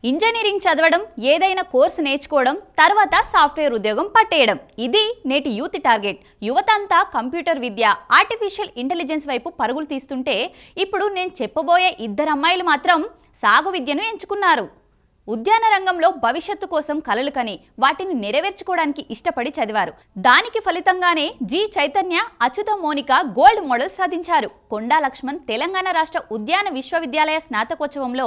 Engineering చదవడం, ఏదైనా course నేర్చుకోవడం, తర్వాత సాఫ్ట్వేర్ ఉద్యోగం పట్టేయడం, ఇది నేటి యూత్ టార్గెట్. యువత అంతా కంప్యూటర్ విద్య, ఆర్టిఫిషియల్ ఇంటెలిజెన్స్ వైపు పరుగులు తీస్తుంటే, ఇప్పుడు నేను చెప్పబోయే ఇద్దరు అమ్మాయిలు మాత్రం సాగు విద్యను ఎంచుకున్నారు. ఉద్యాన రంగంలో భవిష్యత్తు కోసం కలలు కని వాటిని నెరవేర్చుకోవడానికి ఇష్టపడి చదివారు. దానికి ఫలితంగానే G Chaitanya, Achyuta Monika gold medal సాధించారు. కొండా లక్ష్మణ్ తెలంగాణ రాష్ట్ర ఉద్యాన విశ్వవిద్యాలయ స్నాతకోత్సవంలో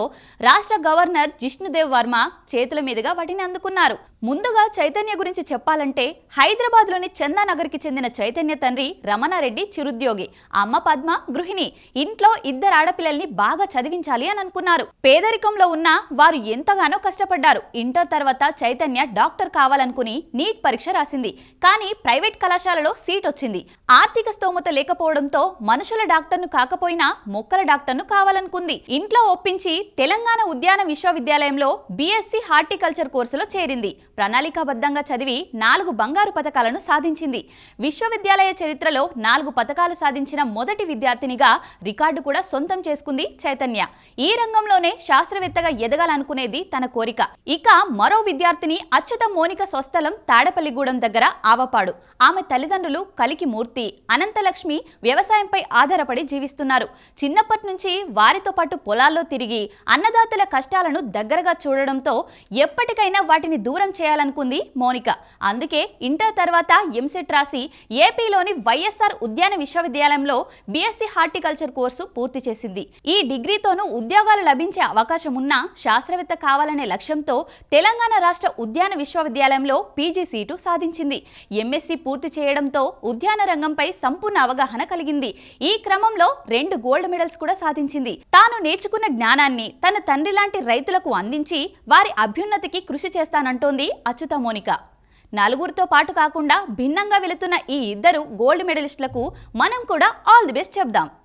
రాష్ట్ర గవర్నర్ జిష్ణుదేవ్ వర్మ చేతుల మీదుగా వాటిని అందుకున్నారు. ముందుగా చైతన్య గురించి చెప్పాలంటే, హైదరాబాద్లోని చందానగర్కి చెందిన చైతన్య తండ్రి రమణారెడ్డి చిరుద్యోగి, అమ్మ పద్మ గృహిణి. ఇంట్లో ఇద్దరు ఆడపిల్లల్ని బాగా చదివించాలి అని అనుకున్నారు. పేదరికంలో ఉన్న వారు ఎంతగానో కష్టపడ్డారు. ఇంటర్ తర్వాత చైతన్య డాక్టర్ కావాలనుకుని నీట్ పరీక్ష రాసింది. కానీ ప్రైవేట్ కళాశాలలో సీట్ వచ్చింది. ఆర్థిక స్తోమత లేకపోవడంతో మనుషుల డాక్టర్ను కాకపోయినా మొక్కల డాక్టర్ను కావాలనుకుంది. ఇంట్లో ఒప్పించి తెలంగాణ ఉద్యాన విశ్వవిద్యాలయంలో బీఎస్సీ హార్టికల్చర్ కోర్సులో చేరింది. ప్రణాళికాబద్ధంగా చదివి 4 బంగారు పతకాలను సాధించింది. విశ్వవిద్యాలయ చరిత్రలో 4 పతకాలు సాధించిన మొదటి విద్యార్థినిగా రికార్డు కూడా సొంతం చేసుకుంది చైతన్య. ఈ రంగంలోనే శాస్త్రవేత్తగా ఎదగాలనుకునేది తన కోరిక. ఇక మరో విద్యార్థిని అచ్యుత మోనిక స్వస్థలం తాడపల్లిగూడెం దగ్గర ఆవపాడు. ఆమె తల్లిదండ్రులు కలికి మూర్తి, అనంతలక్ష్మి వ్యవసాయంపై ఆధారపడి జీవిస్తున్నారు. చిన్నప్పటి నుంచి వారితో పాటు పొలాల్లో తిరిగి అన్నదాతల కష్టాలను దగ్గరగా చూడడంతో ఎప్పటికైనా వాటిని దూరం చేయాలనుకుంది మోనిక. అందుకే ఇంటర్ తర్వాత ఎంసెట్ రాసి ఏపీలోని వైఎస్ఆర్ ఉద్యాన విశ్వవిద్యాలయంలో బీఎస్సీ హార్టికల్చర్ కోర్సు పూర్తి చేసింది. ఈ డిగ్రీతోనూ ఉద్యోగాలు లభించే అవకాశం ఉన్నా శాస్త్రవేత్త కావాలనే లక్ష్యంతో తెలంగాణ రాష్ట్ర ఉద్యాన విశ్వవిద్యాలయంలో పీజీ సీటు సాధించింది. ఎంఎస్సీ పూర్తి చేయడంతో ఉద్యాన రంగంపై సంపూర్ణ అవగాహన కలిగింది. ఈ క్రమంలో 2 గోల్డ్ మెడల్స్ కూడా సాధించింది. తాను నేర్చుకున్న జ్ఞానాన్ని తన తండ్రి లాంటి రైతులకు అందించి వారి అభ్యున్నతికి కృషి చేస్తానంటోంది అచ్యుత మోనిక. నలుగురితో పాటు కాకుండా భిన్నంగా వెళుతున్న ఈ ఇద్దరు గోల్డ్ మెడలిస్టులకు మనం కూడా ఆల్ ది బెస్ట్ చెప్దాం.